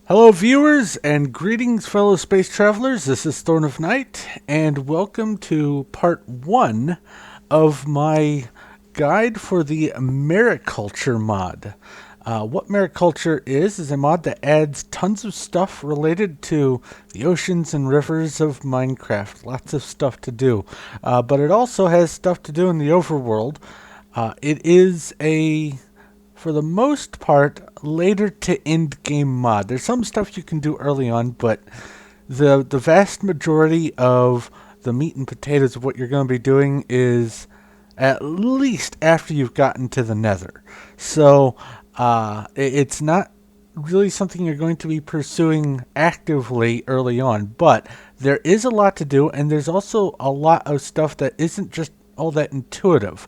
Hello, viewers, and greetings, fellow space travelers. This is Thorn of Night, and welcome to part 1 of my guide for the Mariculture mod. What Mariculture is a mod that adds tons of stuff related to the oceans and rivers of Minecraft. Lots of stuff to do. But it also has stuff to do in the overworld. It is for the most part, later to end game mod. There's some stuff you can do early on, but the vast majority of the meat and potatoes of what you're going to be doing is at least after you've gotten to the nether. So it's not really something you're going to be pursuing actively early on, but there is a lot to do, and there's also a lot of stuff that isn't just all that intuitive.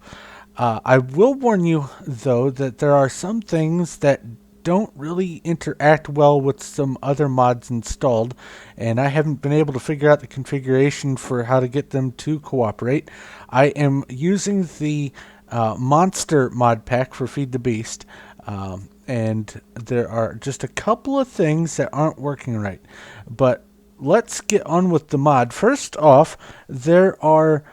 I will warn you, though, that there are some things that don't really interact well with some other mods installed, and I haven't been able to figure out the configuration for how to get them to cooperate. I am using the Monster mod pack for Feed the Beast, and there are just a couple of things that aren't working right. But let's get on with the mod. First off, there are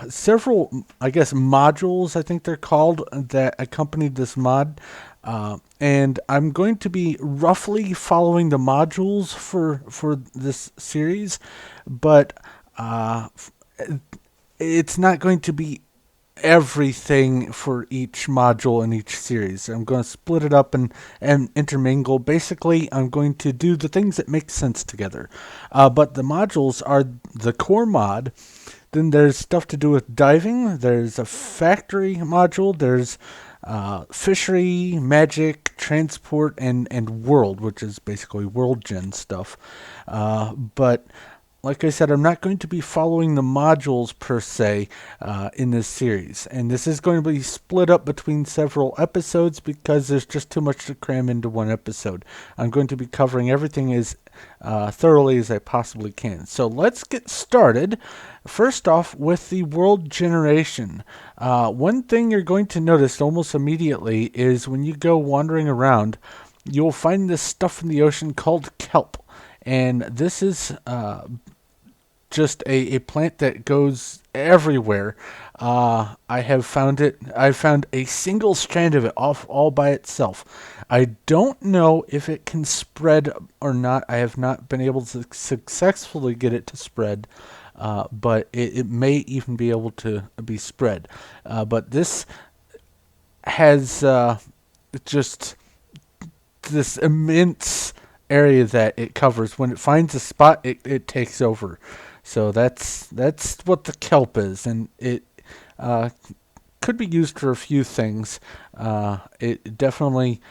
several, I guess, modules, I think they're called, that accompanied this mod. And I'm going to be roughly following the modules for this series, but it's not going to be everything for each module in each series. I'm going to split it up and intermingle. Basically, I'm going to do the things that make sense together. But the modules are the core mod. Then there's stuff to do with diving. There's a factory module. There's fishery, magic, transport, and world, which is basically world gen stuff. But like I said, I'm not going to be following the modules per se in this series. And this is going to be split up between several episodes because there's just too much to cram into one episode. I'm going to be covering everything as thoroughly as I possibly can. So let's get started. First off, with the world generation. One thing you're going to notice almost immediately is when you go wandering around, you'll find this stuff in the ocean called kelp. And this is just a plant that goes everywhere. I have found it. I found a single strand of it off all by itself. I don't know if it can spread or not. I have not been able to successfully get it to spread, but it may even be able to be spread. But this has just this immense area that it covers. When it finds a spot, it takes over. So that's what the kelp is, and it could be used for a few things. It definitely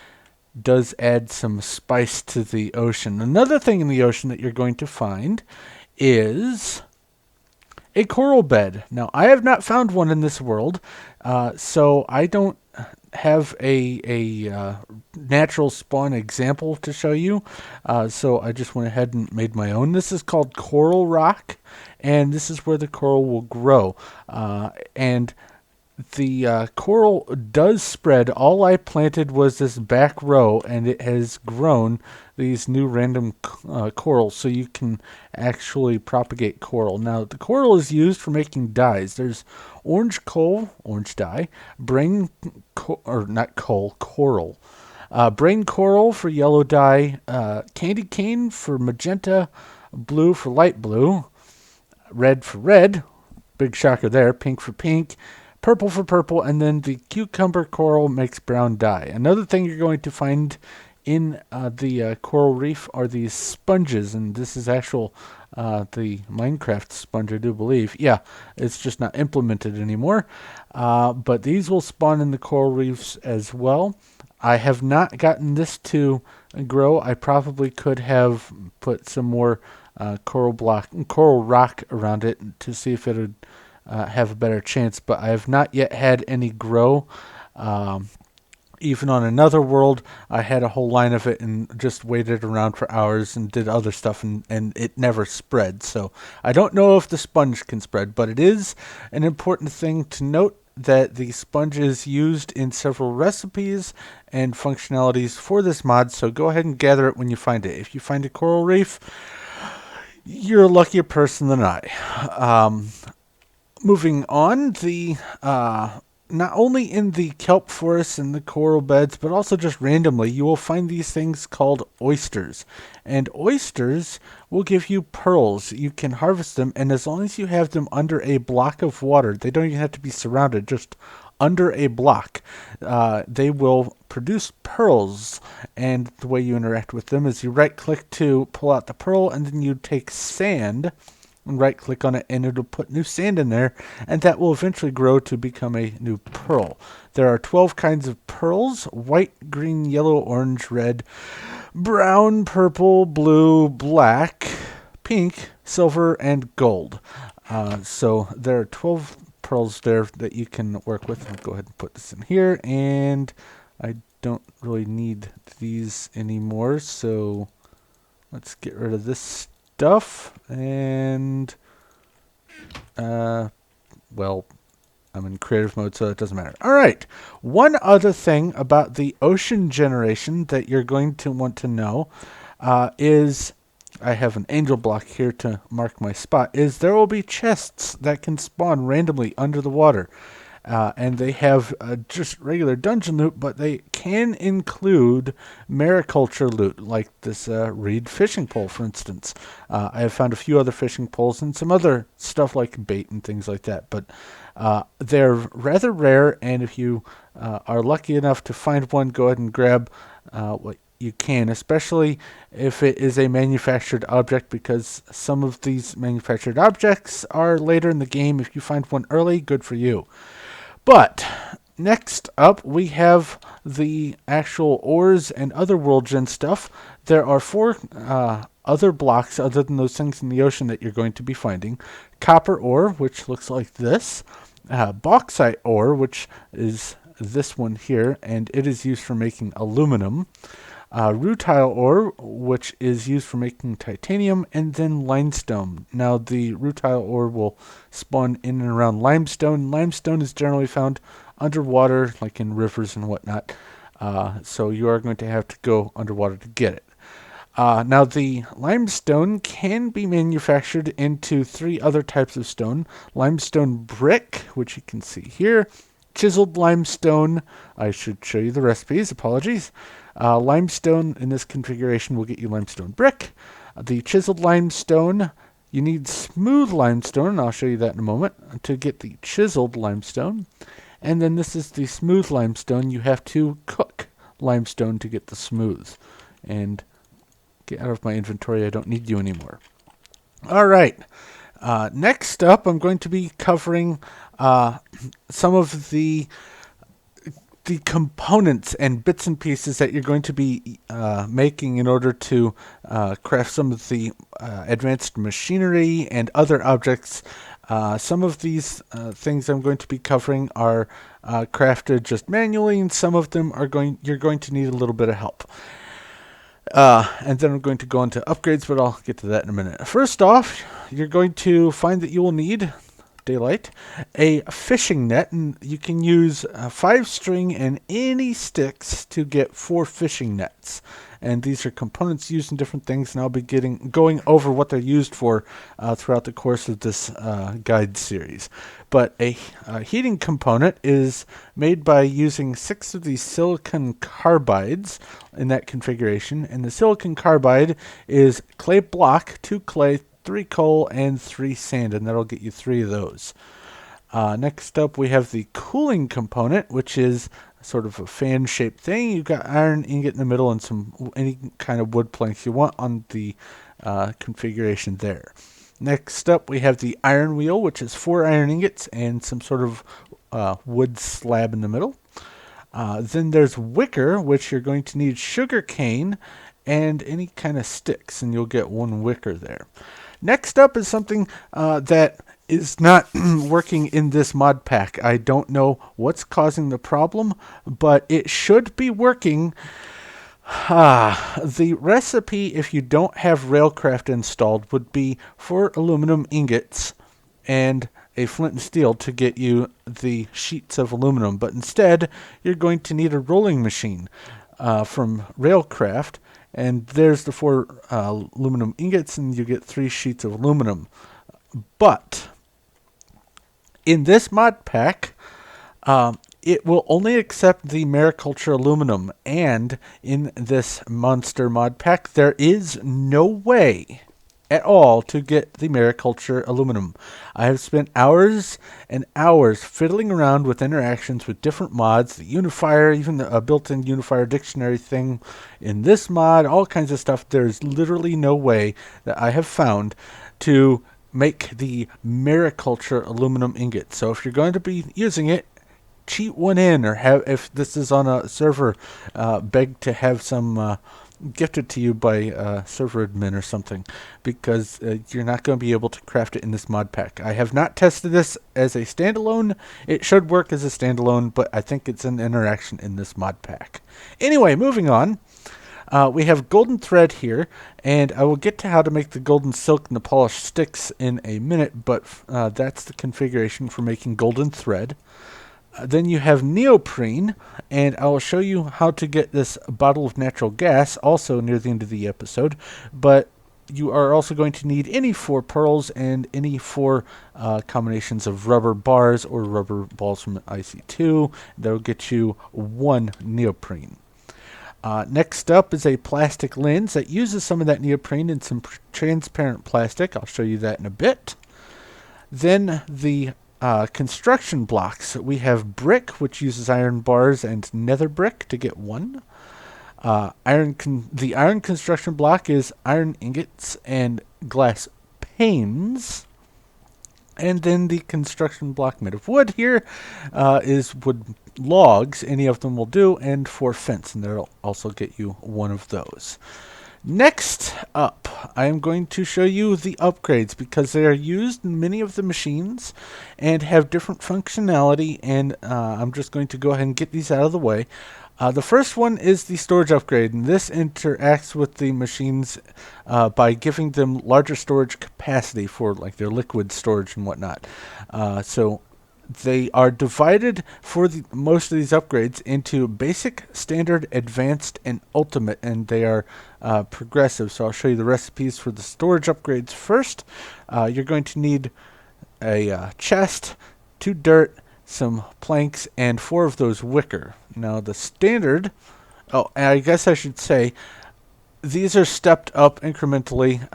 does add some spice to the ocean. Another thing in the ocean that you're going to find is a coral bed. Now, I have not found one in this world, so I don't have a natural spawn example to show you, so I just went ahead and made my own. This is called coral rock, and this is where the coral will grow. And the coral does spread. All I planted was this back row, and it has grown these new random corals, so you can actually propagate coral. Now, the coral is used for making dyes. There's orange coal, orange dye, brain, coral. Brain coral for yellow dye, candy cane for magenta, blue for light blue, red for red, big shocker there, pink for pink, purple for purple, and then the cucumber coral makes brown dye. Another thing you're going to find in the coral reef are these sponges, and this is actual the Minecraft sponge, I do believe. Yeah, it's just not implemented anymore. But these will spawn in the coral reefs as well. I have not gotten this to grow. I probably could have put some more coral rock around it to see if it would have a better chance, but I have not yet had any grow. Even on another world, I had a whole line of it and just waited around for hours and did other stuff, and it never spread. So I don't know if the sponge can spread, but it is an important thing to note that the sponge is used in several recipes and functionalities for this mod, so go ahead and gather it when you find it. If you find a coral reef, you're a luckier person than I. Moving on, the not only in the kelp forests and the coral beds, but also just randomly, you will find these things called oysters. And oysters will give you pearls. You can harvest them, and as long as you have them under a block of water, they don't even have to be surrounded, just under a block, they will produce pearls. And the way you interact with them is you right click to pull out the pearl, and then you take sand and right click on it, and it'll put new sand in there, and that will eventually grow to become a new pearl. There are 12 kinds of pearls: white, green, yellow, orange, red, brown, purple, blue, black, pink, silver, and gold. So there are 12 pearls there that you can work with. I'll go ahead and put this in here, and I don't really need these anymore, so let's get rid of this stuff. And well, I'm in creative mode, so it doesn't matter. All right, one other thing about the ocean generation that you're going to want to know is, I have an angel block here to mark my spot, is there will be chests that can spawn randomly under the water. And they have just regular dungeon loot, but they can include mariculture loot, like this reed fishing pole, for instance. I have found a few other fishing poles and some other stuff like bait and things like that, but they're rather rare, and if you are lucky enough to find one, go ahead and grab what you can, especially if it is a manufactured object, because some of these manufactured objects are later in the game. If you find one early, good for you. But next up, we have the actual ores and other world gen stuff. There are 4 other blocks other than those things in the ocean that you're going to be finding. Copper ore, which looks like this. Bauxite ore, which is this one here, and it is used for making aluminum. Rutile ore, which is used for making titanium, and then limestone. Now, the rutile ore will spawn in and around limestone. Limestone is generally found underwater, like in rivers and whatnot, so you are going to have to go underwater to get it. Now, the limestone can be manufactured into 3 other types of stone. Limestone brick, which you can see here. Chiseled limestone. I should show you the recipes. Apologies. Limestone in this configuration will get you limestone brick. The chiseled limestone, you need smooth limestone, and I'll show you that in a moment, to get the chiseled limestone. And then this is the smooth limestone. You have to cook limestone to get the smooth. And get out of my inventory. I don't need you anymore. All right. Next up, I'm going to be covering some of the components and bits and pieces that you're going to be making in order to craft some of the advanced machinery and other objects. Some of these things I'm going to be covering are crafted just manually, and some of them you're going to need a little bit of help. And then I'm going to go into upgrades, but I'll get to that in a minute. First off, you're going to find that you will need daylight, a fishing net, and you can use 5 string and any sticks to get 4 fishing nets. And these are components used in different things, and I'll be going over what they're used for throughout the course of this guide series. But a heating component is made by using 6 of these silicon carbides in that configuration, and the silicon carbide is clay block, 2 clay, 3 coal, and 3 sand, and that'll get you 3 of those. Next up, we have the cooling component, which is sort of a fan-shaped thing. You've got iron ingot in the middle and any kind of wood planks you want on the configuration there. Next up, we have the iron wheel, which is 4 iron ingots and some sort of wood slab in the middle. Then there's wicker, which you're going to need sugar cane and any kind of sticks, and you'll get 1 wicker there. Next up is something that is not working in this mod pack. I don't know what's causing the problem, but it should be working. The recipe, if you don't have Railcraft installed, would be 4 aluminum ingots and a flint and steel to get you the sheets of aluminum, but instead you're going to need a rolling machine from Railcraft, and there's the 4 aluminum ingots, and you get 3 sheets of aluminum. But in this mod pack, it will only accept the Mariculture aluminum, and in this monster mod pack, there is no way at all to get the Mariculture aluminum. I have spent hours and hours fiddling around with interactions with different mods, the unifier, even a built-in unifier dictionary thing in this mod, all kinds of stuff. There's literally no way that I have found to make the Mariculture aluminum ingot. So if you're going to be using it, cheat one in, or have, if this is on a server, beg to have some gifted to you by server admin or something, because you're not going to be able to craft it in this mod pack. I have not tested this as a standalone. It should work as a standalone, but I think it's an interaction in this mod pack. Anyway, moving on. We have golden thread here, and I will get to how to make the golden silk and the polished sticks in a minute, but that's the configuration for making golden thread. Then you have neoprene, and I will show you how to get this bottle of natural gas also near the end of the episode. But you are also going to need any 4 pearls and any 4 combinations of rubber bars or rubber balls from IC2. That will get you 1 neoprene. Next up is a plastic lens that uses some of that neoprene and some transparent plastic. I'll show you that in a bit. Then the construction blocks. We have brick, which uses iron bars, and nether brick to get 1. The iron construction block is iron ingots and glass panes. And then the construction block made of wood here is wood logs. Any of them will do, and 4 fence, and that'll also get you 1 of those. Next up, I am going to show you the upgrades, because they are used in many of the machines and have different functionality, and I'm just going to go ahead and get these out of the way. The first one is the storage upgrade, and this interacts with the machines by giving them larger storage capacity for like their liquid storage and whatnot. So they are divided for most of these upgrades into basic, standard, advanced, and ultimate, and they are progressive. So I'll show you the recipes for the storage upgrades first. You're going to need a chest, 2 dirt, some planks, and 4 of those wicker. Now the standard, and I guess I should say, these are stepped up incrementally.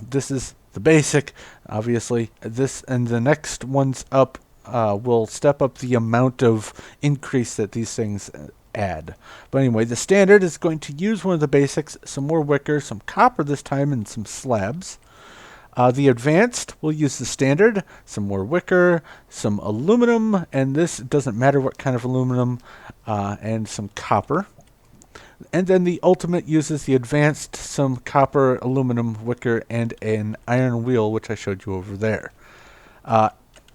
This is the basic, obviously. This and the next ones up will step up the amount of increase that these things add. But anyway, the standard is going to use one of the basics, some more wicker, some copper this time, and some slabs. The advanced will use the standard, some more wicker, some aluminum, and this doesn't matter what kind of aluminum, and some copper. And then the ultimate uses the advanced, some copper, aluminum, wicker, and an iron wheel, which I showed you over there.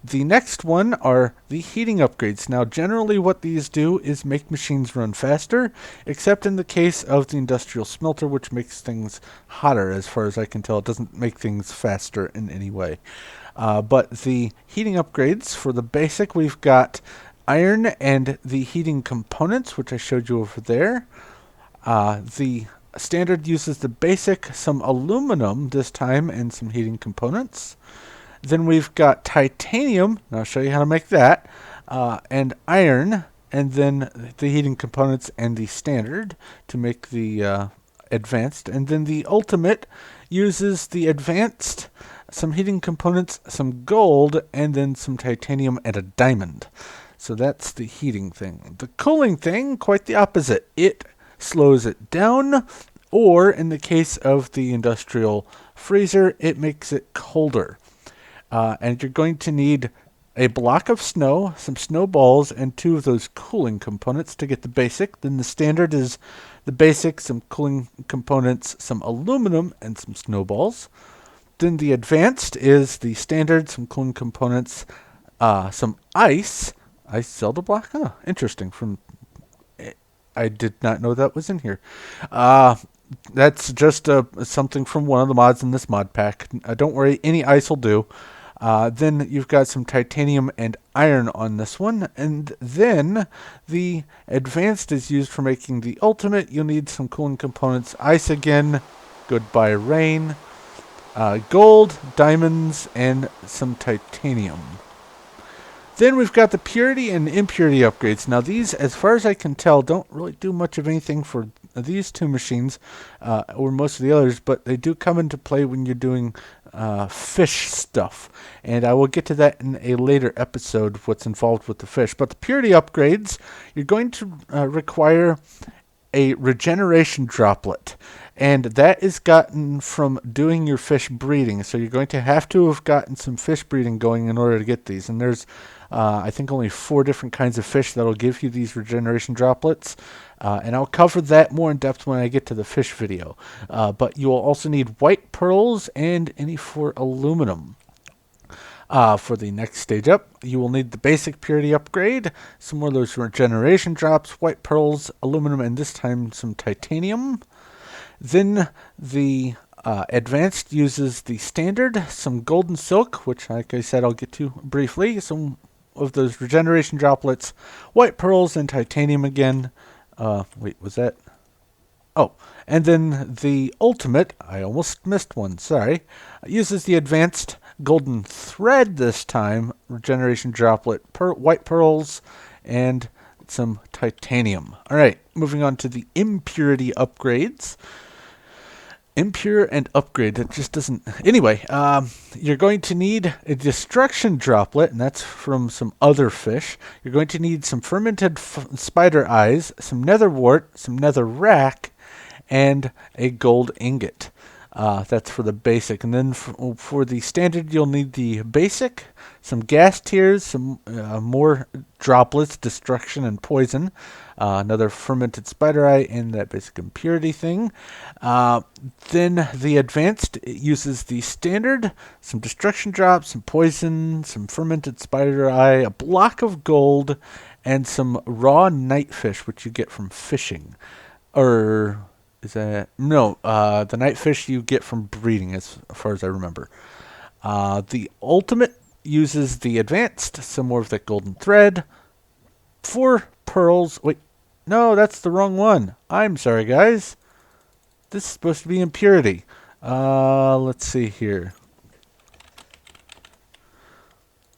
The next one are the heating upgrades. Now, generally what these do is make machines run faster, except in the case of the industrial smelter, which makes things hotter. As far as I can tell, it doesn't make things faster in any way. But the heating upgrades, for the basic, we've got iron and the heating components, which I showed you over there. The standard uses the basic, some aluminum this time, and some heating components. Then we've got titanium, and I'll show you how to make that, and iron, and then the heating components and the standard to make the advanced. And then the ultimate uses the advanced, some heating components, some gold, and then some titanium and a diamond. So that's the heating thing. The cooling thing, quite the opposite. It slows it down, or in the case of the industrial freezer, it makes it colder. And you're going to need a block of snow, some snowballs, and 2 of those cooling components to get the basic. Then the standard is the basic, some cooling components, some aluminum, and some snowballs. Then the advanced is the standard, some cooling components, some ice. Ice Zelda block? Huh, interesting. I did not know that was in here. That's just something from one of the mods in this mod pack. Don't worry, any ice will do. Then you've got some titanium and iron on this one. And then the advanced is used for making the ultimate. You'll need some cooling components. Ice again. Goodbye rain. Gold, diamonds, and some titanium. Then we've got the purity and impurity upgrades. Now these, as far as I can tell, don't really do much of anything for these two machines or most of the others, but they do come into play when you're doing fish stuff. And I will get to that in a later episode, what's involved with the fish. But the purity upgrades, you're going to require a regeneration droplet. And that is gotten from doing your fish breeding. So you're going to have gotten some fish breeding going in order to get these. And there's, I think, only 4 different kinds of fish that'll give you these regeneration droplets. And I'll cover that more in depth when I get to the fish video. But you will also need white pearls and any for aluminum. For the next stage up, you will need the basic purity upgrade, some more of those regeneration drops, white pearls, aluminum, and this time some titanium. Then the advanced uses the standard, some golden silk, which, like I said, I'll get to briefly, some of those regeneration droplets, white pearls, and titanium again. Wait, was that? Oh, and then the ultimate, I almost missed one, sorry, uses the advanced golden thread this time, regeneration droplet, white pearls, and some titanium. All right, moving on to the impurity upgrades. Impure and upgrade, it just doesn't... Anyway, you're going to need a destruction droplet, and that's from some other fish. You're going to need some fermented spider eyes, some nether wart, some nether rack, and a gold ingot. That's for the basic. And then for the standard, you'll need the basic, some gas tiers, some more droplets, destruction and poison, another fermented spider eye, and that basic impurity thing. Then the advanced uses the standard, some destruction drops, some poison, some fermented spider eye, a block of gold, and some raw nightfish, which you get from fishing. Or... is that... No, the nightfish you get from breeding, as far as I remember. The ultimate uses the advanced, some more of that golden thread, 4 pearls. Wait, no, that's the wrong one. I'm sorry, guys. This is supposed to be impurity. Let's see here.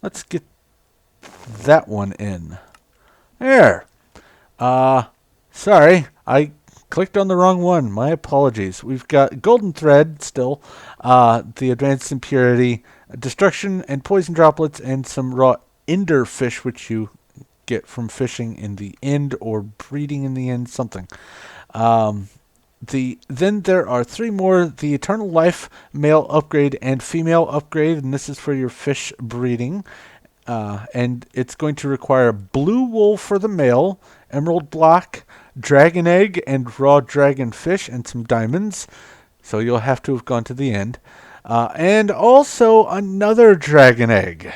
Let's get that one in. There. Sorry, I clicked on the wrong one. My apologies. We've got golden thread still, the advanced impurity, destruction and poison droplets, and some raw ender fish, which you get from fishing in the end or breeding in the end, something. Then there are 3 more: the eternal life male upgrade and female upgrade, and this is for your fish breeding. And it's going to require blue wool for the male, emerald block, dragon egg, and raw dragon fish, and some diamonds. So you'll have to have gone to the end. And also another dragon egg.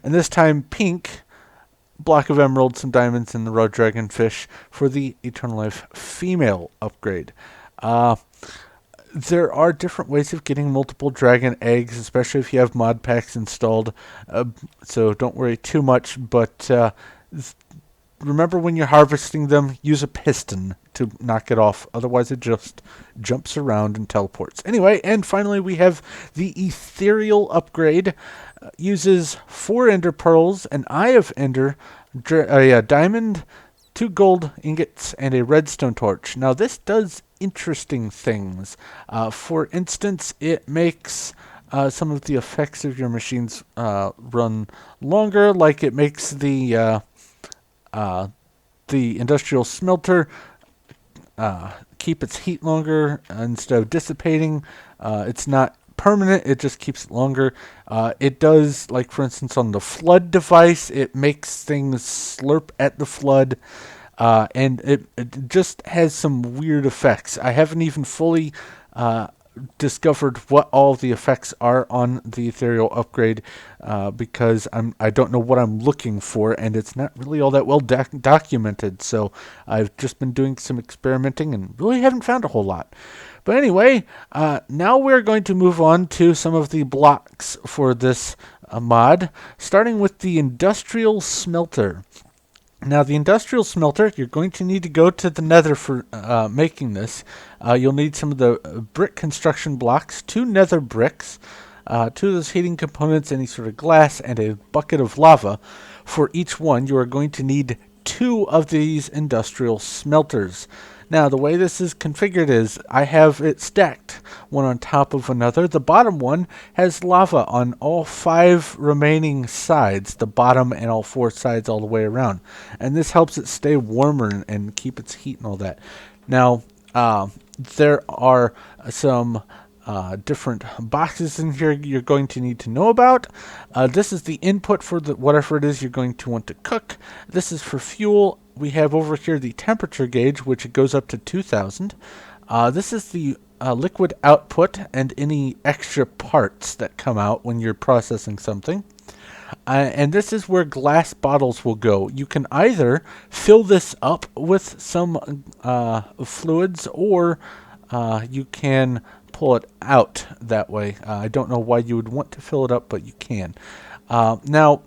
And this time pink, block of emerald, some diamonds, and the raw dragon fish for the eternal life female upgrade. There are different ways of getting multiple dragon eggs, especially if you have mod packs installed. So don't worry too much, but remember when you're harvesting them, use a piston to knock it off. Otherwise, it just jumps around and teleports. Anyway, and finally, we have the Ethereal Upgrade. Uses 4 ender pearls, an eye of ender, a diamond, 2 gold ingots, and a redstone torch. Now, this does interesting things. For instance, it makes some of the effects of your machines run longer, like it makes the industrial smelter keep its heat longer instead of dissipating. It's not permanent, it just keeps it longer. It does, like for instance on the flood device, it makes things slurp at the flood, and it just has some weird effects. I haven't even fully discovered what all the effects are on the Ethereal Upgrade because I don't know what I'm looking for, and it's not really all that well documented. So I've just been doing some experimenting and really haven't found a whole lot. But anyway, now we're going to move on to some of the blocks for this mod, starting with the Industrial Smelter. Now, the Industrial Smelter, you're going to need to go to the Nether for making this. You'll need some of the brick construction blocks, 2 Nether bricks, 2 of those heating components, any sort of glass, and a bucket of lava. For each one, you are going to need 2 of these Industrial Smelters. Now, the way this is configured is I have it stacked one on top of another. The bottom one has lava on all 5 remaining sides, the bottom and all 4 sides all the way around. And this helps it stay warmer and keep its heat and all that. Now, there are some different boxes in here you're going to need to know about. This is the input for whatever it is you're going to want to cook. This is for fuel. We have over here the temperature gauge, which goes up to 2000. This is the liquid output and any extra parts that come out when you're processing something. And this is where glass bottles will go. You can either fill this up with some fluids, or you can pull it out that way. I don't know why you would want to fill it up, but you can. Now,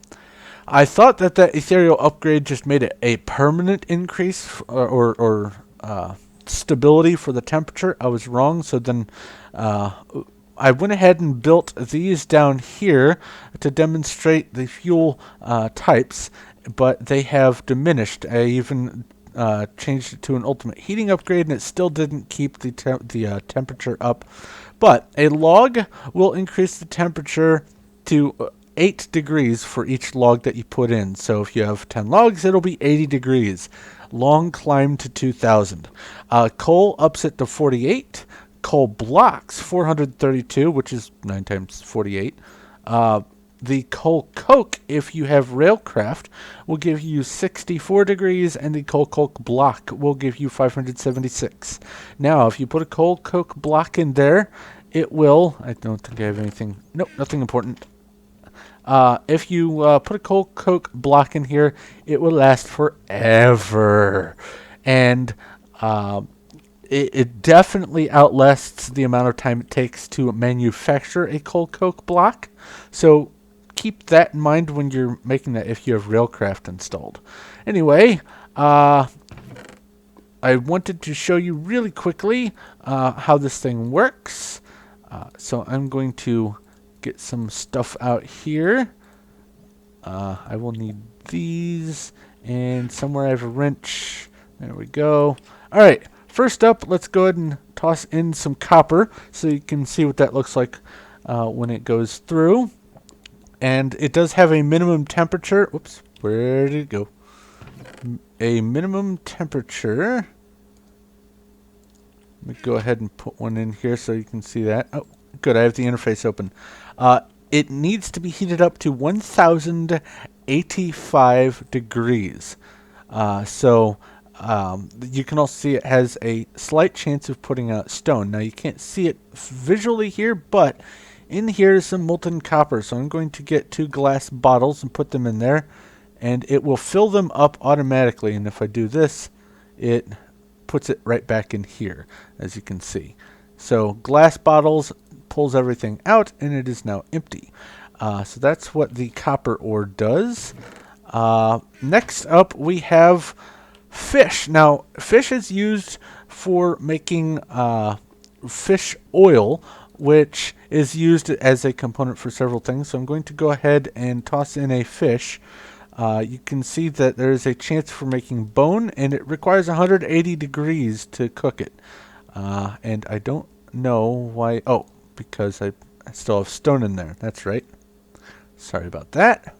I thought that Ethereal Upgrade just made it a permanent increase or stability for the temperature. I was wrong, so then I went ahead and built these down here to demonstrate the fuel types, but they have diminished. I even changed it to an ultimate heating upgrade, and it still didn't keep the temperature up. But a log will increase the temperature to 8 degrees for each log that you put in. So if you have 10 logs, it'll be 80 degrees. Long climb to 2000. Coal ups it to 48. Coal blocks 432, which is 9 times 48. The coal coke, if you have railcraft, will give you 64 degrees, and the coal coke block will give you 576. Now, if you put a coal coke block in there, it will... I don't think I have anything... Nope, nothing important. If you put a coal coke block in here, it will last forever. And it definitely outlasts the amount of time it takes to manufacture a coal coke block. So keep that in mind when you're making that if you have railcraft installed. Anyway, I wanted to show you really quickly how this thing works. So I'm going to get some stuff out here. I will need these, and somewhere I have a wrench. There we go. Alright, first up, let's go ahead and toss in some copper so you can see what that looks like when it goes through. And it does have a minimum temperature. Whoops, where did it go? A minimum temperature. Let me go ahead and put one in here so you can see that. Oh, good, I have the interface open. It needs to be heated up to 1085 degrees. So you can also see it has a slight chance of putting out stone. Now, you can't see it visually here, but in here is some molten copper. So I'm going to get 2 glass bottles and put them in there, and it will fill them up automatically. And if I do this, it puts it right back in here, as you can see. So glass bottles pulls everything out, and it is now empty. So that's what the copper ore does. Next up, we have fish. Now, fish is used for making fish oil, which is used as a component for several things. So I'm going to go ahead and toss in a fish. You can see that there is a chance for making bone, and it requires 180 degrees to cook it. And I don't know why. Oh, because I still have stone in there. That's right. Sorry about that.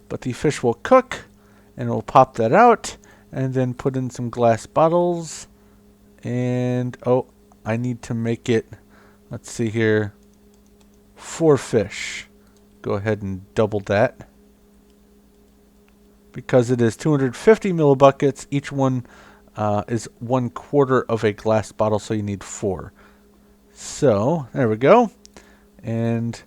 But the fish will cook, and we'll pop that out, and then put in some glass bottles. And, oh, I need to make it, let's see here, 4 fish. Go ahead and double that. Because it is 250 millibuckets, each one is 1/4 of a glass bottle, so you need 4. So, there we go. And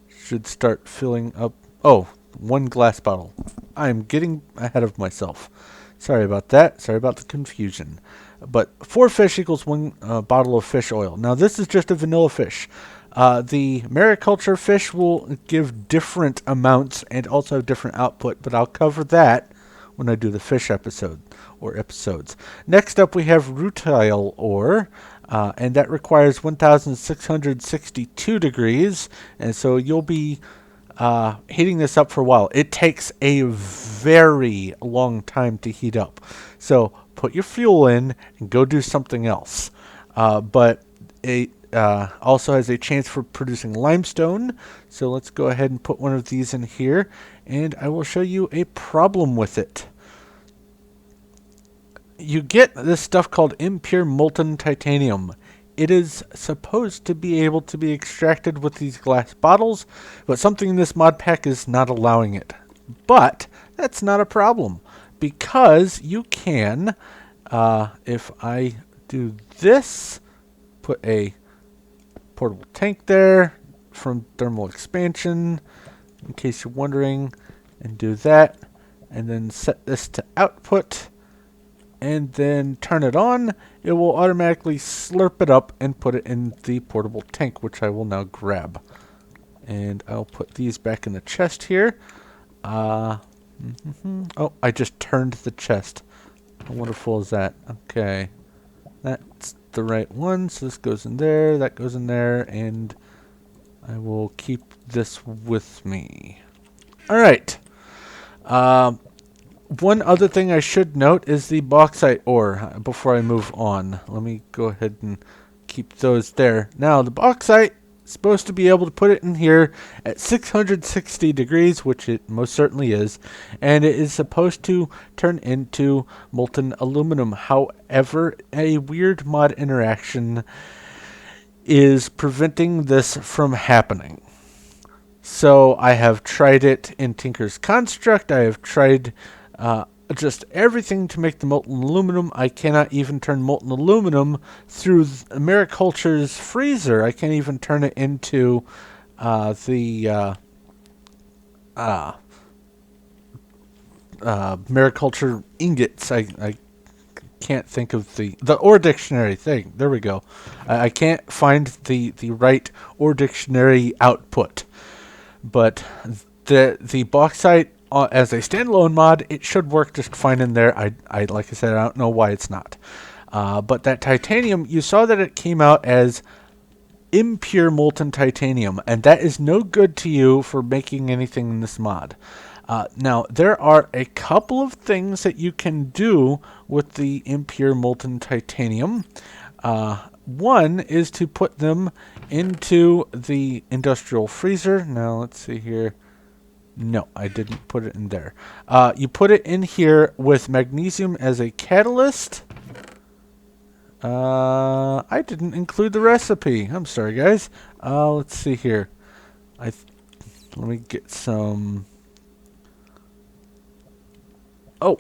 should start filling up. Oh, 1 glass bottle. I'm getting ahead of myself. Sorry about that. Sorry about the confusion. But 4 fish equals 1 bottle of fish oil. Now, this is just a vanilla fish. The Mariculture fish will give different amounts and also have different output, but I'll cover that when I do the fish episode or episodes. Next up, we have Rutile Ore, and that requires 1,662 degrees, and so you'll be heating this up for a while. It takes a very long time to heat up, so put your fuel in and go do something else. But it also has a chance for producing limestone, so let's go ahead and put one of these in here, and I will show you a problem with it. You get this stuff called impure molten titanium. It is supposed to be able to be extracted with these glass bottles, but something in this mod pack is not allowing it. But that's not a problem, because you can, if I do this, put a portable tank there from thermal expansion, in case you're wondering, and do that, and then set this to output, and then turn it on. It will automatically slurp it up and put it in the portable tank, which I will now grab. And I'll put these back in the chest here. Oh, I just turned the chest. How wonderful is that? Okay. That's the right one, so this goes in there, that goes in there, and I will keep this with me. Alright. One other thing I should note is the bauxite ore before I move on. Let me go ahead and keep those there. Now, the bauxite is supposed to be able to put it in here at 660 degrees, which it most certainly is, and it is supposed to turn into molten aluminum. However, a weird mod interaction is preventing this from happening. So I have tried it in Tinker's Construct. I have tried just everything to make the molten aluminum. I cannot even turn molten aluminum through Mariculture's freezer. I can't even turn it into the Mariculture ingots. I can't think of the ore dictionary thing. There we go. I can't find the right ore dictionary output. But the bauxite as a standalone mod, it should work just fine in there. I like I said, I don't know why it's not. But that titanium, you saw that it came out as impure molten titanium, and that is no good to you for making anything in this mod. Now, there are a couple of things that you can do with the impure molten titanium. One is to put them into the industrial freezer. Now, let's see here. No, I didn't put it in there. You put it in here with magnesium as a catalyst. I didn't include the recipe. I'm sorry, guys. Let's see here. Let me get some... Oh.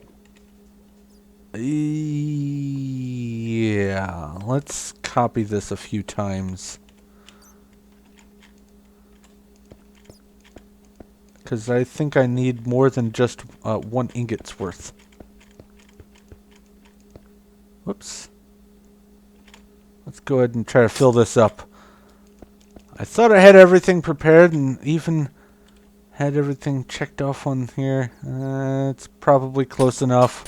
Yeah. Let's copy this a few times. Because I think I need more than just 1 ingot's worth. Whoops. Let's go ahead and try to fill this up. I thought I had everything prepared and even had everything checked off on here. It's probably close enough.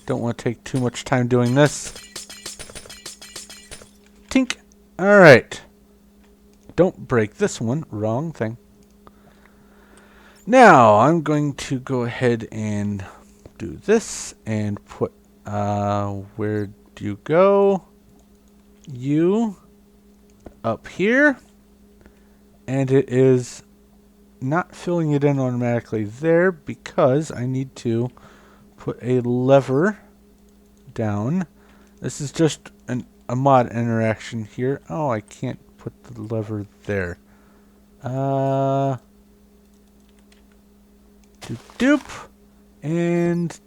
Don't want to take too much time doing this. Tink. Alright. Don't break this one. Wrong thing. Now, I'm going to go ahead and do this and put, where do you go? You up here. And it is not filling it in automatically there because I need to put a lever down. This is just a mod interaction here. Oh, I can't put the lever there. Doop and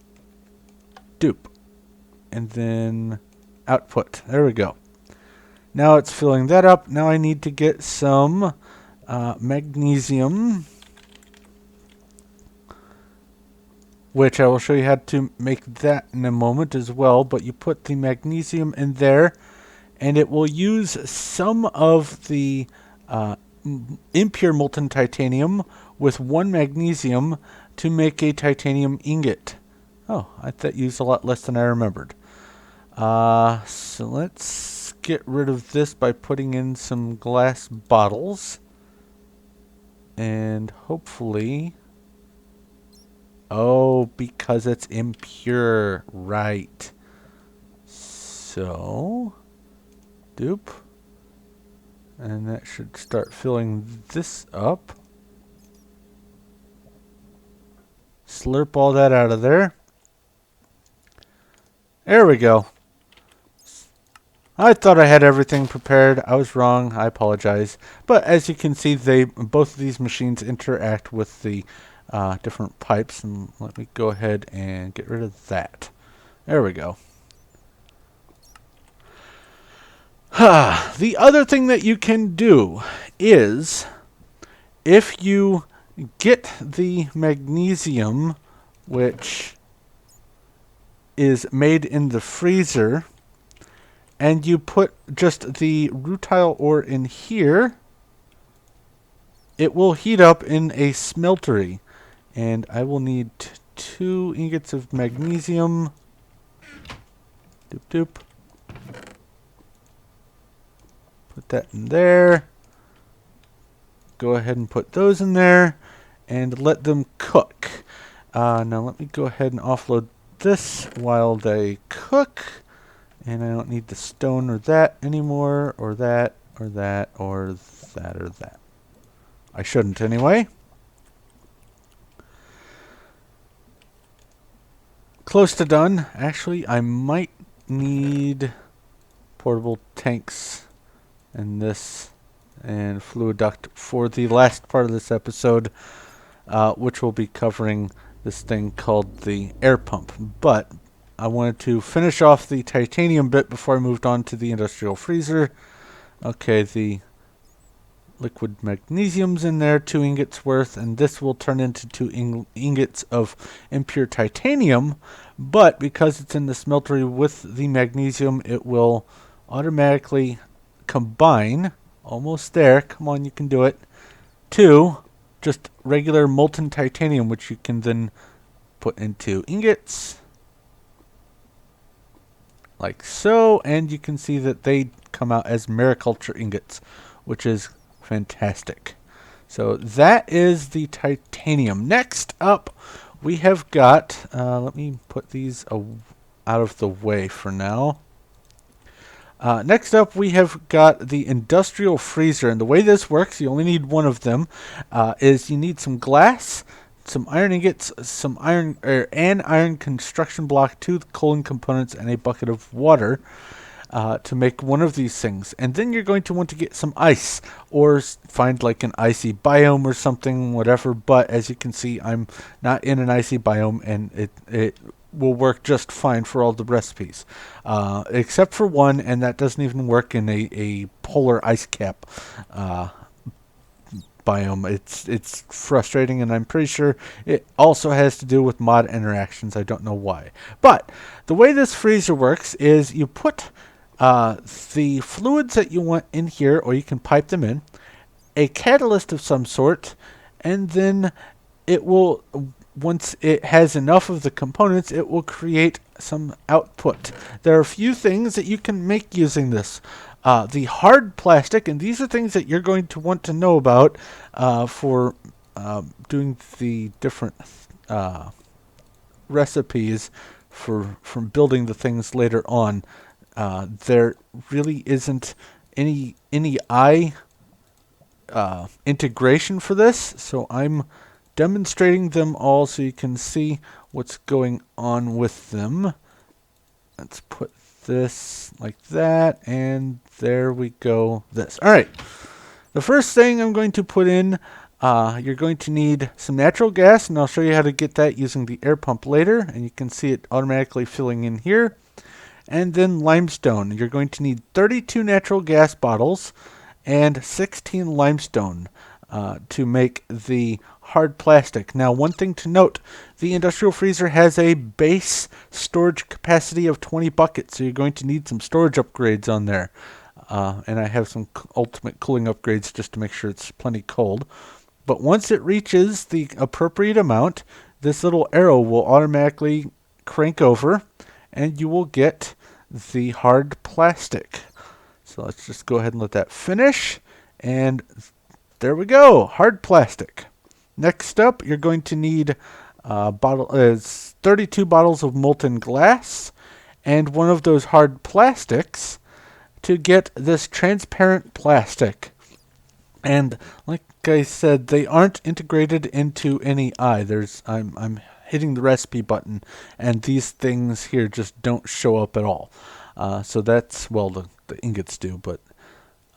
doop, and then output. There we go. Now it's filling that up. Now I need to get some magnesium, which I will show you how to make that in a moment as well. But you put the magnesium in there, and it will use some of the impure molten titanium with 1 magnesium to make a titanium ingot. Oh, that used a lot less than I remembered. So let's get rid of this by putting in some glass bottles. And hopefully... Oh, because it's impure. Right. So... Doop. And that should start filling this up. Slurp all that out of there. There we go. I thought I had everything prepared. I was wrong. I apologize. But as you can see, both of these machines interact with the different pipes. And let me go ahead and get rid of that. There we go. The other thing that you can do is, if you get the magnesium, which is made in the freezer, and you put just the rutile ore in here, it will heat up in a smeltery. And I will need 2 ingots of magnesium. Doop doop. Put that in there. Go ahead and put those in there and let them cook. Now let me go ahead and offload this while they cook. And I don't need the stone or that anymore, or that, or that, or that, or that. I shouldn't anyway. Close to done. Actually, I might need portable tanks and this and fluid duct for the last part of this episode, which will be covering this thing called the air pump. But I wanted to finish off the titanium bit before I moved on to the industrial freezer. Okay, the liquid magnesium's in there, 2 ingots worth, and this will turn into 2 ingots of impure titanium. But because it's in the smeltery with the magnesium, it will automatically combine, almost there, come on, you can do it, to just regular molten titanium, which you can then put into ingots. Like so, and you can see that they come out as Mariculture ingots, which is fantastic. So that is the titanium. Next up, we have got, let me put these out of the way for now. Next up, we have got the industrial freezer, and the way this works, you only need 1 of them, is you need some glass, some iron ingots, some an iron construction block, 2 coaling components, and a bucket of water to make 1 of these things. And then you're going to want to get some ice, or find like an icy biome or something, whatever. But as you can see, I'm not in an icy biome, and it will work just fine for all the recipes, except for 1, and that doesn't even work in a polar ice cap biome. It's frustrating, and I'm pretty sure it also has to do with mod interactions. I don't know why. But the way this freezer works is you put the fluids that you want in here, or you can pipe them in, a catalyst of some sort, and then it will, once it has enough of the components, it will create some output. There are a few things that you can make using this. The hard plastic, and these are things that you're going to want to know about for doing the different recipes from building the things later on. There really isn't any integration for this, so I'm demonstrating them all so you can see what's going on with them. Let's put this like that, and there we go. This. All right. The first thing I'm going to put in, you're going to need some natural gas, and I'll show you how to get that using the air pump later, and you can see it automatically filling in here. And then limestone. You're going to need 32 natural gas bottles and 16 limestone to make the hard plastic. Now, one thing to note, the industrial freezer has a base storage capacity of 20 buckets, so you're going to need some storage upgrades on there. And I have some ultimate cooling upgrades just to make sure it's plenty cold. But once it reaches the appropriate amount, this little arrow will automatically crank over, and you will get the hard plastic. So let's just go ahead and let that finish. And there we go, hard plastic. Next up, you're going to need 32 bottles of molten glass and one of those hard plastics to get this transparent plastic. And like I said, they aren't integrated into any eye. I'm hitting the recipe button, and these things here just don't show up at all. So that's, well, the ingots do, but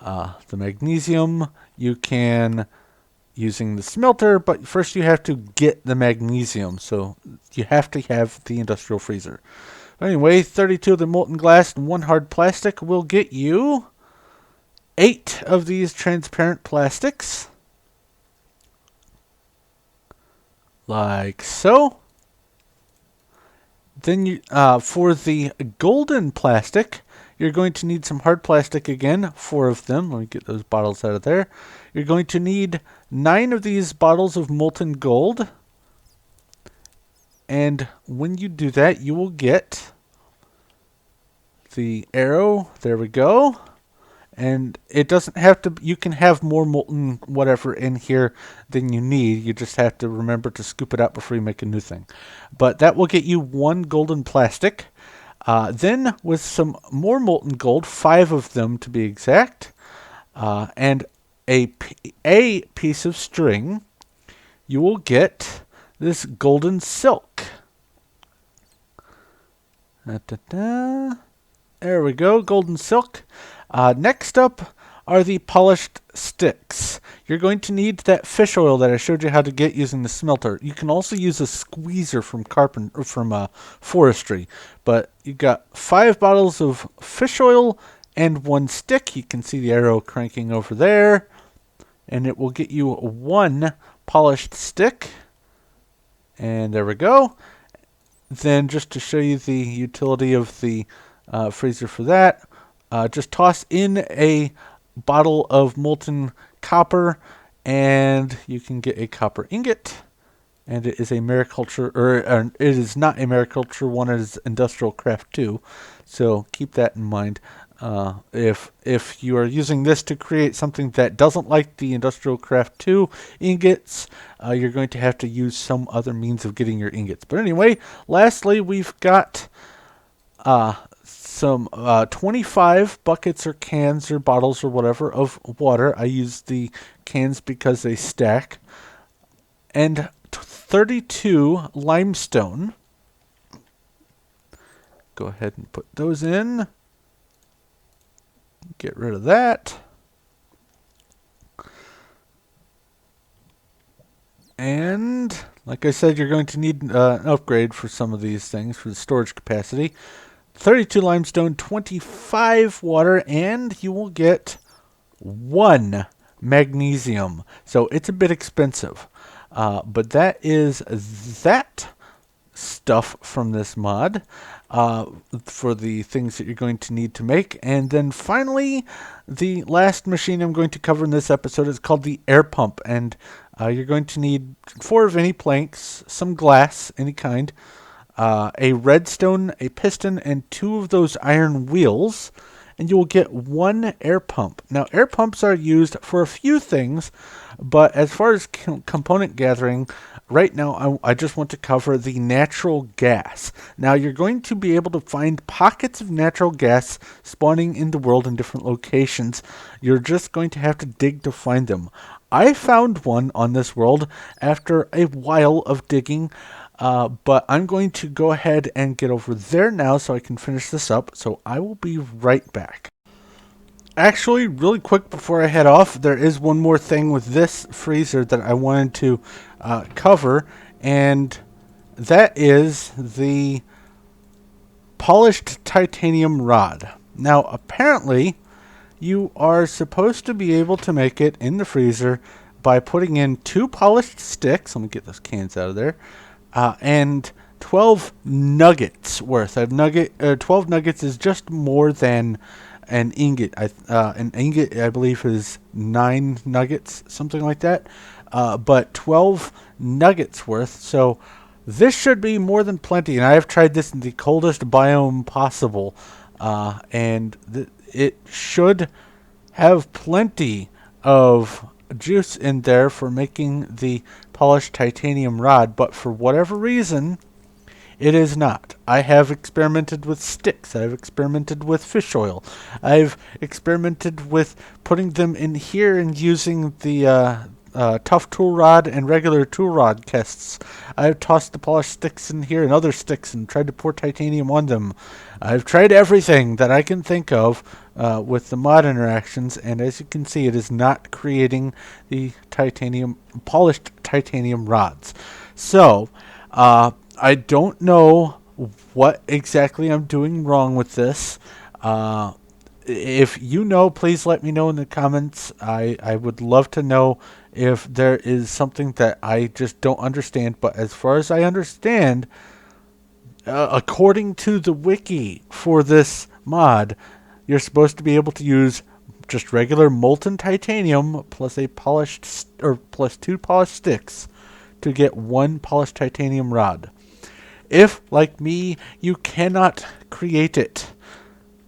the magnesium you can using the smelter, but first you have to get the magnesium, so you have to have the industrial freezer. Anyway, 32 of the molten glass and 1 hard plastic will get you 8 of these transparent plastics, like so. Then you, for the golden plastic, you're going to need some hard plastic again, 4 of them. Let me get those bottles out of there. You're going to need 9 of these bottles of molten gold. And when you do that, you will get the arrow. There we go. And it doesn't have to, you can have more molten whatever in here than you need. You just have to remember to scoop it out before you make a new thing. But that will get you 1 golden plastic. Then with some more molten gold, 5 of them to be exact, and a piece of string, you will get this golden silk. There we go, golden silk. Next up are the polished sticks. You're going to need that fish oil that I showed you how to get using the smelter. You can also use a squeezer from forestry, but you got 5 bottles of fish oil and 1 stick. You can see the arrow cranking over there, and it will get you 1 polished stick. And there we go. Then just to show you the utility of the freezer for that, just toss in a bottle of molten copper, and you can get a copper ingot. And it is a Mariculture, or it is not a Mariculture one, it is Industrial Craft 2. So keep that in mind. If you are using this to create something that doesn't like the Industrial Craft 2 ingots, you're going to have to use some other means of getting your ingots. But anyway, lastly, we've got some 25 buckets or cans or bottles or whatever of water. I use the cans because they stack. And 32 limestone. Go ahead and put those in. Get rid of that. And like I said, you're going to need an upgrade for some of these things for the storage capacity. 32 limestone, 25 water, and you will get 1 magnesium. So it's a bit expensive. But that is that stuff from this mod for the things that you're going to need to make. And then finally, the last machine I'm going to cover in this episode is called the air pump. And you're going to need 4 of any planks, some glass, any kind, a redstone, a piston, and 2 of those iron wheels, and you will get 1 air pump. Now, air pumps are used for a few things, but as far as component gathering, right now I just want to cover the natural gas. Now, you're going to be able to find pockets of natural gas spawning in the world in different locations. You're just going to have to dig to find them. I found one on this world after a while of digging. But I'm going to go ahead and get over there now so I can finish this up. So I will be right back. Actually, really quick before I head off, there is one more thing with this freezer that I wanted to cover. And that is the polished titanium rod. Now, apparently, you are supposed to be able to make it in the freezer by putting in 2 polished sticks. Let me get those cans out of there. And 12 nuggets worth. 12 nuggets is just more than an ingot. An ingot, I believe, is 9 nuggets, something like that. But 12 nuggets worth. So this should be more than plenty. And I have tried this in the coldest biome possible. And it should have plenty of juice in there for making the polished titanium rod. But for whatever reason, it is not. I have experimented with sticks. I've experimented with fish oil. I've experimented with putting them in here and using the tough tool rod and regular tool rod tests. I've tossed the polished sticks in here and other sticks and tried to pour titanium on them. I've tried everything that I can think of with the mod interactions, and as you can see, it is not creating the polished titanium rods. So, I don't know what exactly I'm doing wrong with this. If you know, please let me know in the comments. I would love to know if there is something that I just don't understand. But as far as I understand, according to the wiki for this mod, you're supposed to be able to use just regular molten titanium plus plus 2 polished sticks to get 1 polished titanium rod. If, like me, you cannot create it,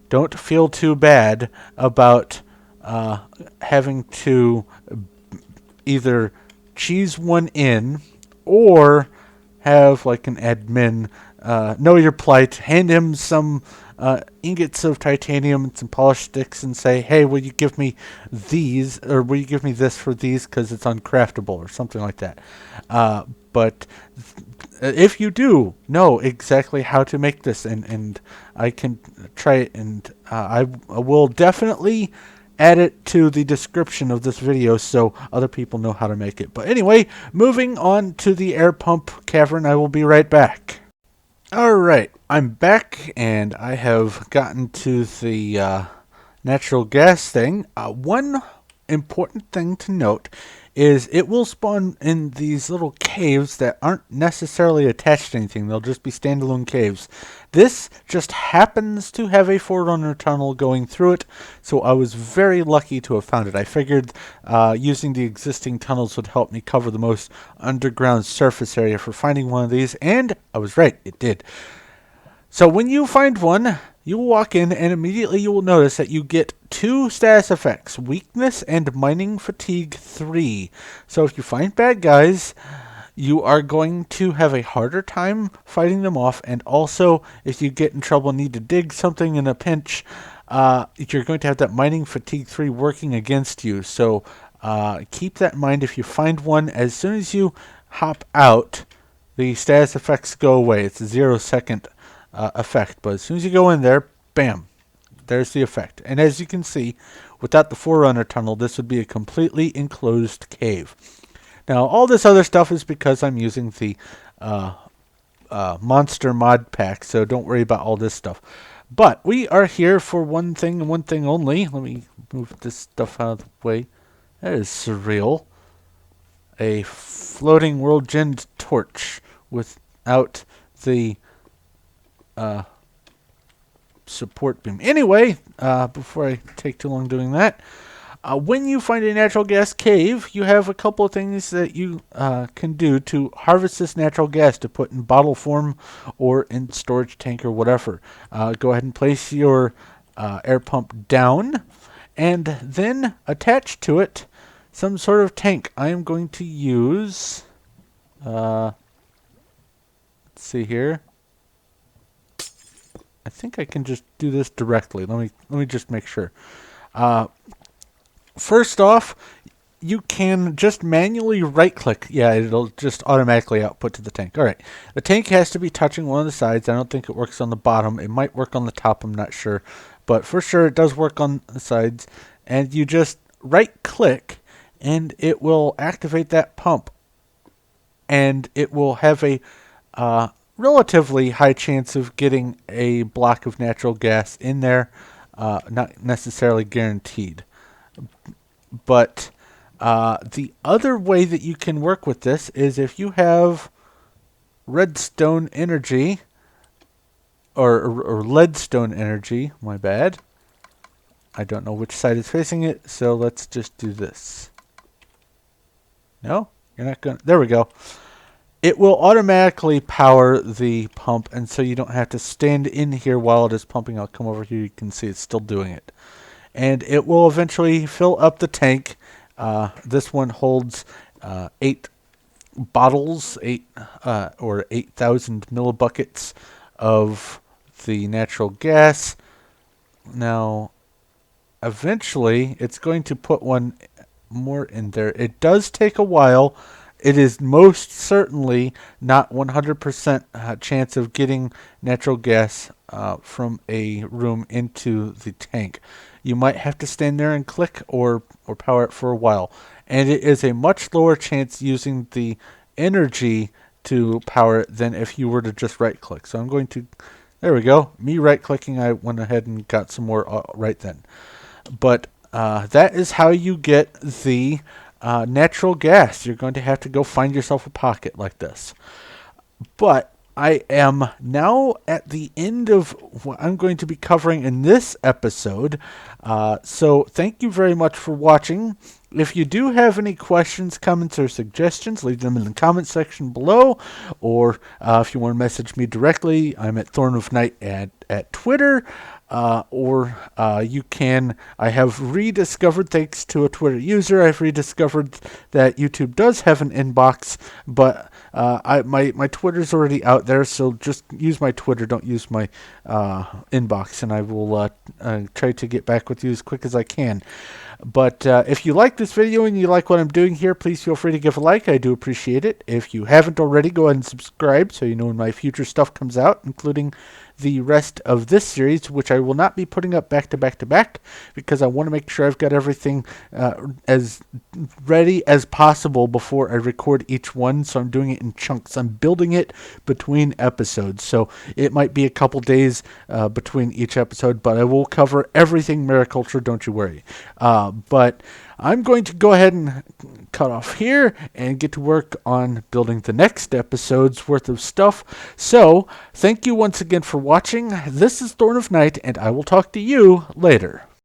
don't feel too bad about having to either cheese one in or have like an admin know your plight, hand him some ingots of titanium and some polished sticks and say, hey, will you give me these, or will you give me this for these because it's uncraftable or something like that. But if you do know exactly how to make this, and I can try it, and I will definitely add it to the description of this video so other people know how to make it. But anyway, moving on to the air pump cavern, I will be right back. Alright, I'm back, and I have gotten to the natural gas thing. One important thing to note is it will spawn in these little caves that aren't necessarily attached to anything. They'll just be standalone caves. This just happens to have a forerunner tunnel going through it, so I was very lucky to have found it. I figured using the existing tunnels would help me cover the most underground surface area for finding one of these, and I was right, it did. So when you find one, you will walk in and immediately you will notice that you get 2 status effects, weakness and mining fatigue 3. So if you find bad guys, you are going to have a harder time fighting them off, and also if you get in trouble and need to dig something in a pinch, you're going to have that mining fatigue 3 working against you. So keep that in mind. If you find one, as soon as you hop out, the status effects go away. It's a 0-second effect, but as soon as you go in there, bam, there's the effect. And as you can see, without the forerunner tunnel, this would be a completely enclosed cave. Now, all this other stuff is because I'm using the monster mod pack, so don't worry about all this stuff. But we are here for one thing and one thing only. Let me move this stuff out of the way. That is surreal. A floating world gen torch without the support beam. Anyway, before I take too long doing that, when you find a natural gas cave, you have a couple of things that you can do to harvest this natural gas to put in bottle form or in storage tank or whatever. Go ahead and place your air pump down and then attach to it some sort of tank. I am going to use, let's see here. I think I can just do this directly. Let me just make sure. First off, you can just manually right-click. Yeah, it'll just automatically output to the tank. All right. The tank has to be touching one of the sides. I don't think it works on the bottom. It might work on the top. I'm not sure. But for sure, it does work on the sides. And you just right-click, and it will activate that pump. And it will have a relatively high chance of getting a block of natural gas in there. Not necessarily guaranteed. But The other way that you can work with this is if you have Redstone Energy, or Leadstone Energy, my bad. I don't know which side is facing it, so let's just do this. No? You're not going to... There we go. It will automatically power the pump, and so you don't have to stand in here while it is pumping. I'll come over here. You can see it's still doing it. And it will eventually fill up the tank. This one holds 8 bottles, 8,000 millibuckets of the natural gas. Now, eventually, it's going to put one more in there. It does take a while. It is most certainly not 100% chance of getting natural gas from a room into the tank. You might have to stand there and click or power it for a while. And it is a much lower chance using the energy to power it than if you were to just right click. So I'm going to, there we go. Me right clicking, I went ahead and got some more right then. But that is how you get the natural gas. You're going to have to go find yourself a pocket like this. But I am now at the end of what I'm going to be covering in this episode. So thank you very much for watching. If you do have any questions, comments, or suggestions, leave them in the comment section below. Or if you want to message me directly, I'm at Thorn of Night at Twitter. Or you can, I have rediscovered, thanks to a Twitter user, I've rediscovered that YouTube does have an inbox, but my Twitter's already out there, so just use my Twitter, don't use my inbox, and I will try to get back with you as quick as I can. But if you like this video and you like what I'm doing here, please feel free to give a like. I do appreciate it. If you haven't already, go ahead and subscribe so you know when my future stuff comes out, including the rest of this series, which I will not be putting up back to back to back because I want to make sure I've got everything as ready as possible before I record each one. So I'm doing it in chunks. I'm building it between episodes. So it might be a couple days between each episode, but I will cover everything Mariculture, don't you worry. But I'm going to go ahead and cut off here and get to work on building the next episode's worth of stuff. So, thank you once again for watching. This is Thorn of Night, and I will talk to you later.